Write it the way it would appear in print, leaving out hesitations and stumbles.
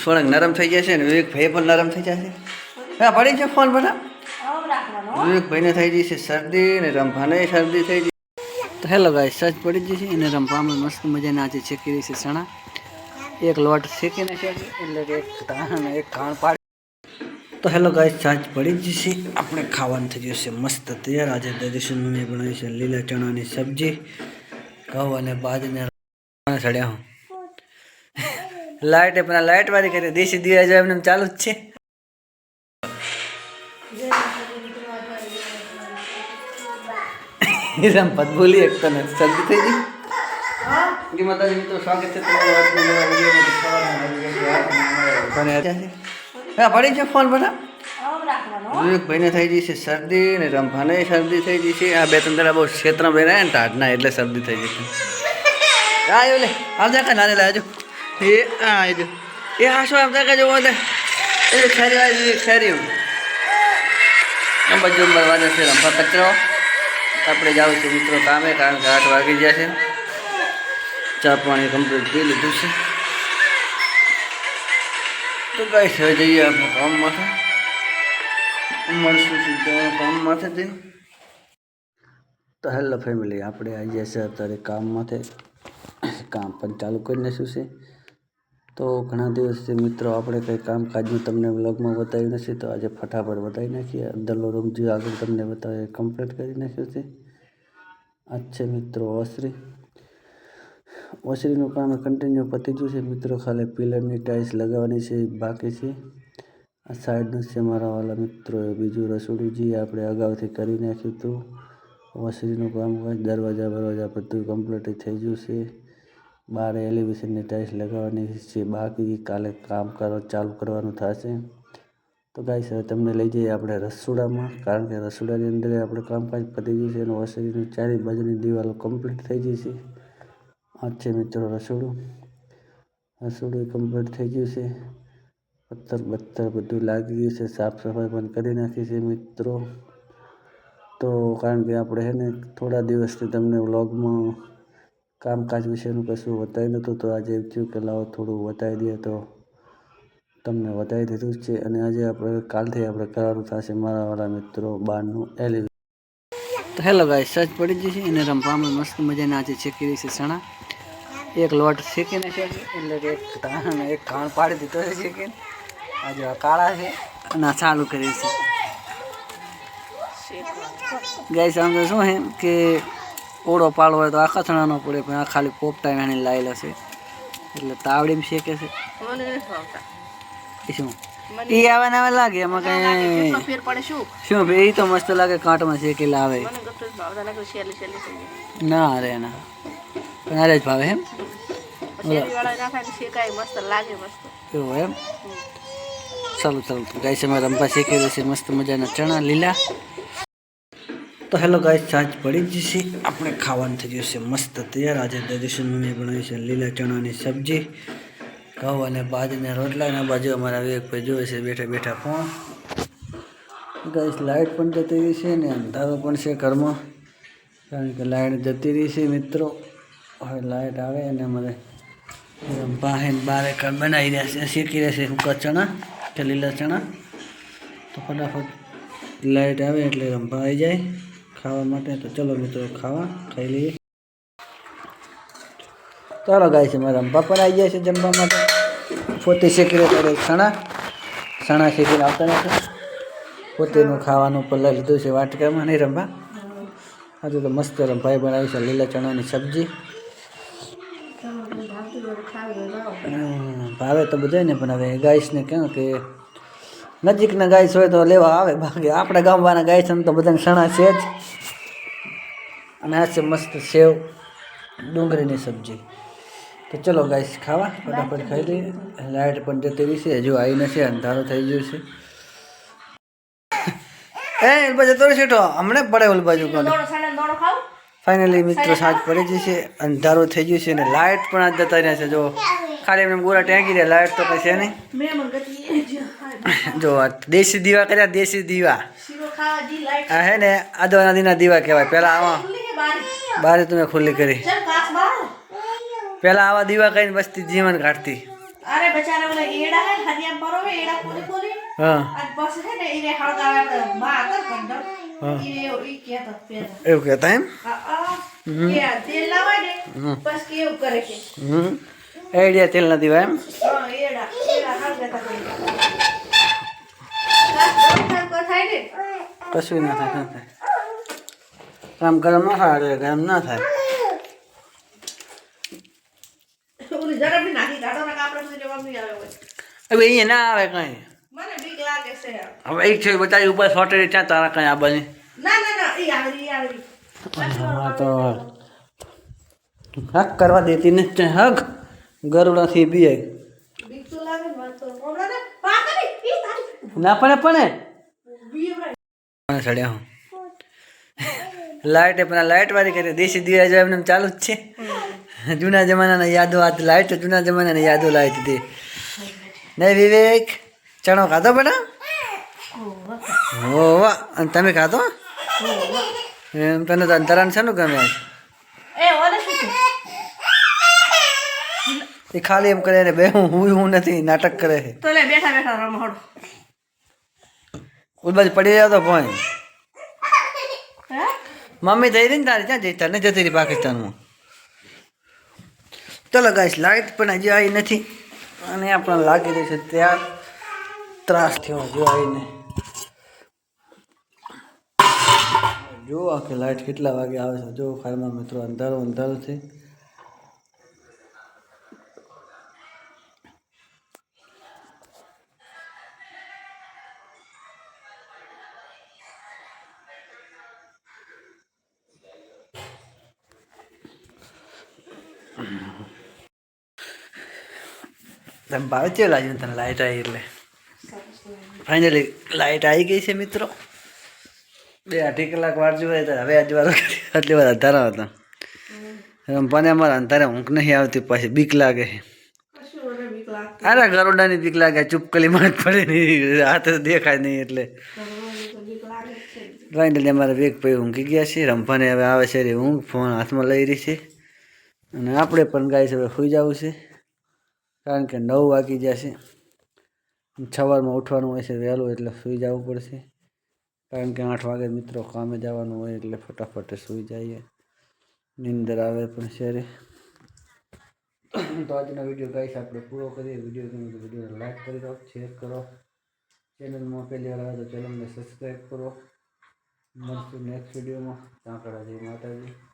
થોડાક નરમ થઈ જશે ને વિવેકભાઈ પણ નરમ થઈ જશે. હા પડી છે ફોન બધા વિવેકભાઈને થઈ જશે શરદી ને રંભાને શરદી થઈ જશે. તો હેલો ગાઈસ સજ પડી જશે અને રંભામાં મસ્ત મજાના આજે શેકી રહી છે ચણા. એક લોટ શેકી નાખ્યો છે એટલે કે એક ઘાણ પાડી. તો હેલો ગાઈસ સાંજ પડી જશે આપણે ખાવાનું થઈ જશે મસ્ત તૈયાર. આજે દર્શન મમ્મીએ બનાવી છે લીલા ચણાની સબ્જી ઘઉં અને બાજરીને સડ્યા હું લાઈટ પણ લાઈટ વાળી કરી દેશી દિવા જો એમને ચાલુ જ છે. રંપત બોલી એક તને સબ્જી થઈ ગઈ કે માતાજી મિત્રો સ્વાગત છે તમારું હા પડી છે ફોન બધા વિવેકભાઈને થઈ જશે શરદી ને રંભાને શરદી થઈ જશે. આ બે ત્રણ દાડા બહુ ક્ષેત્રમાં બેરા ને ટાઢના એટલે શરદી થઈ જશે. હા એવું લે આવજા કા નાને લાવજો એ હા આવજો એ હાશો આવતા કા જોવો એ ખરી વાળી ખરી બધું બરવાના છે રંભા કચરો. આપણે જાવ છું મિત્રો કામે કારણ કે 8 વાગી ગયા છે. ચા પાણી કમ્પ્લીટ પી લીધું છે તો ગાઈસ હવે જઈએ આપણે કામમાંથી મળશું સીધા કામમાંથી જઈને. તો હેલો ફેમિલી આપણે આવી ગયા છે અત્યારે કામમાંથી કામ પણ ચાલુ કરી નાખ્યું છે. તો ઘણા દિવસથી મિત્રો આપણે કંઈ કામકાજનું તમને વ્લોગમાં બતાવ્યું નથી તો આજે ફટાફટ બતાવી નાખીએ. અંદરનો રૂમ જે આગળ તમને બતાવે કમ્પ્લીટ કરી નાખ્યું છે. આ છે મિત્રો ઓસરીનું કામ કન્ટિન્યુ પતી ગયું છે મિત્રો. ખાલી પિલરની ટાઇલ્સ લગાવવાની છે બાકી છે. આ સાઈડનું છે મારા વાલા મિત્રો બીજું રસોડું જે આપણે અગાઉથી કરી નાખ્યું હતું. ઓસરીનું કામ દરવાજા બધું કમ્પ્લીટ થઈ ગયું છે. બહાર એલિવેશનની ટાઇલ્સ લગાવવાની છે બાકી કાલે કામ ચાલુ કરવાનું થશે. તો ગાઈસ હવે તમને લઈ જઈએ આપણે રસોડામાં કારણ કે રસોડાની અંદર આપણે કામકાજ પતી ગયું છે અને ઓસરીની ચારે બાજુની દિવાલો કમ્પ્લીટ થઈ ગઈ છે. આ છે મિત્રો રસોડું કમ્પ્લીટ થઈ ગયું છે. પથ્થર બધું લાગી ગયું છે. સાફ સફાઈ પણ કરી નાખી છે મિત્રો. તો કારણ કે આપણે છે ને થોડા દિવસથી તમને વ્લોગમાં કામકાજ વિશેનું કશું બતાવી નહોતું તો આજે એમ થયું કે લાવો થોડું બતાવી દઈએ તો તમને બતાવી દીધું છે. અને આજે આપણે કાલથી આપણે કરવાનું થશે મારા વાળા મિત્રો બહારનું એલિવેશન. તો હેલો ગાઈસ સજ પડી જશે અને રંભામાં મસ્ત મજાના આજે શેકી રહી છે ચણા. એક લોટ શેકી નાખ્યો છે એટલે કે એક ઘાણ પાડી દીધો છે શેકીને. આજે કાળા છે અને ચાલુ કરી છે ગાઈસ. આમ તો શું છે કે ઓળો પાડવો હોય તો આખા ચણા ન પડે પણ આ ખાલી પોપટા વેણી લાયેલા છે એટલે તાવડીમાં શેકે છે. શું એ આવે ને આવે લાગે એમાં કઈ શું એ તો મસ્ત લાગે કાંટમાં શેકેલા આવે ના રે ના પણ અરે જ ભાવે એમ એવું એમ. ચાલો ગાઈસ અમે રંભા શેકી રહ્યું છે મસ્ત મજાના ચણા લીલા. તો હેલો ગાઈસ સાંજ પડી જશે આપણે ખાવાનું થઈ જશે મસ્ત તૈયાર. આજે દર્શન મમ્મીએ બનાવી છે લીલા ચણાની સબ્જી ઘઉં અને બાજરીના રોટલા. અને બાજુ અમારા વિવેકભાઈ જોવે છે બેઠા બેઠા ફોન. ગાઈસ લાઇટ પણ જતી રહી છે ને અંધારો પણ છે ઘરમાં કારણ કે લાઇટ જતી રહી છે મિત્રો. હવે લાઇટ આવે અને અમારે બાહેન બારે બનાવી રહ્યા છે શેકી રહ્યા છે સૂકા ચણા કે લીલા ચણા. તો ફટાફટ લાઇટ આવે એટલે રંભા આવી જાય ખાવા માટે. તો ચલો મિત્રો ખાઈ લઈએ. ચાલો ગાઈસ અમારે રંભા પણ આવી જાય છે જમવા માટે. પોતે શેકી રહ્યા ચણા શેકીને આવતા નથી. પોતેનું ખાવાનું પહેલાં લીધું છે વાટકામાં નહીં રંભા. આજે તો મસ્ત રંભાએ બનાવી છે લીલા ચણાની સબ્જી. ભાવે તો બધાય ને પણ હવે ગાઈસને કહું કે નજીકના ગાઈસ હોય તો લેવા આવે બાકી આપણે ગામવાળા ગાઈસ તો બધાને ચણા છે જ. અને આ છે મસ્ત સેવ ડુંગળીની સબ્જી. તો ચલો ગાઈસ ખાવા ફટાફટ ખાઈ લઈએ. લાઇટ પણ જતી રહી છે હજુ આવી નથી અંધારો થઈ ગયું છે. એ બાજુ તો છેટો હમણાં પડે ઓલી બાજુ ફાઇનલી મિત્રો સાંજ પડી જશે અંધારો થઈ ગયું છે અને લાઇટ પણ આજ જતા રહ્યા છે. જો ખાલી એમને ગોરા ટેંકી રહ્યા લાઇટ તો કઈ છે નહીં. જો દેશી દીવા કર્યા દેશી દીવા આ હે ને આદો નદીના દીવા કહેવાય. પેલા આવા બારી તમે ખુલ્લી કરી પેલા આવા દીવા કરીને બસતી જીવન કાઢતી अरे बेचारे वाला एड़ा है हरिया परो है एड़ा खोली खोली हाँ आज बस है ने इने हड़गावे આપણે માતર કંડર ઈ કે તો પેલા એવું કહેતા એમ કે તેલ લાવે ને બસ કેવું કરે કે આઈડિયા તેલ નથી ભાઈ એમ એડા એડા હળગાતા કોઈ કો થાય ને કશું ના થાય કામ ગરમ ના થાય ગરમ ના થાય ઓલી જરા બી નાખી કાઢો ને આપણે સુધી જવાબ નહીં આવે હોય હવે અહીંયા ના આવે કઈ મને બીક લાગે છે હવે એક છે બતાવી ઉપર સોટેરી ત્યાં તારા કઈ આ બની ના ના ના ઈ આવી હા તો હક કરવા દેતી ને હક ગરુડાથી બી બીક તો લાગે ને તો ઓબડા ને પાકડી ઈ તારી ના પડે બી ભાઈ સડ્યા હું લાઈટ પણ લાઈટ વાળી કરી દેશી દિયા જો એમને ચાલુ જ છે જૂના જમાનાના યાદો આ લાઈટ જૂના જમાનાની યાદો લાવી દીધી નહીં વિવેક ચણો ખાધો બેટા હો વાહ અને તમે ખાધો એમ તને તો અંતરાણ છે ને ગમે એ ઓલે શું એ ખાલી એમ કરે બે હું નથી નાટક કરે છે તો લે બેઠા બેઠા રમહોડ ઉલ બાજુ પડી રહ્યો તો ભોય હે મમ્મી થઈ રહી ને તારી ક્યાં જઈ તને જતી રહી પાકિસ્તાનમાં ચલો ગાઈસ લાઈટ પણ હજી આવી નથી અને આપણને લાગી રહી છે ત્યાં ત્રાસ થયો હજુ આવીને જો આખી લાઈટ કેટલા વાગે આવે છે જો ખારમાં મિત્રો અંધારું અંધારું છે તમે ભાવે ચેવું લાગ્યું તને લાઈટ આવી એટલે ફાઇનલી લાઈટ આવી ગઈ છે મિત્રો 2-2.5 કલાક વાર જોઈ તો હવે આજવાળો આટલી વાર અંધારા હતા રમવાને અમારે અંધારે ઊંઘ નહીં આવતી પછી બીક લાગે કશું ઓલે બીક લાગે અરે ગરોડાની બીક લાગે ચૂપકલી માં પડે નહીં હાથ દેખાય નહીં એટલે બીક લાગે છે ફાઇનલી અમારા વેગ ભાઈ ઊંઘી ગયા છે રમવાને હવે આવે છે રે ઊંઘ ફોન હાથમાં લઈ રહી છે અને આપણે પણ ગાય છે હવે સુઈ જવું છે કારણ કે 9 વાગી જશે સવારમાં ઉઠવાનું હોય છે વહેલું એટલે સૂઈ જવું પડશે કારણ કે 8 વાગે મિત્રો કામે જવાનું હોય એટલે ફટાફટ સૂઈ જઈએ નીંદર આવે પણ શેરે તો આજનો વિડીયો ગાઈસ આપણે પૂરો કરીએ વિડીયો ગમે તો વિડીયોને લાઈક કરી દો શેર કરો ચેનલમાં પહેલી વાર આવે તો ચેનલને સબસ્ક્રાઈબ કરો મળશું નેક્સ્ટ વિડીયોમાં ત્યાં કડા જય માતાજી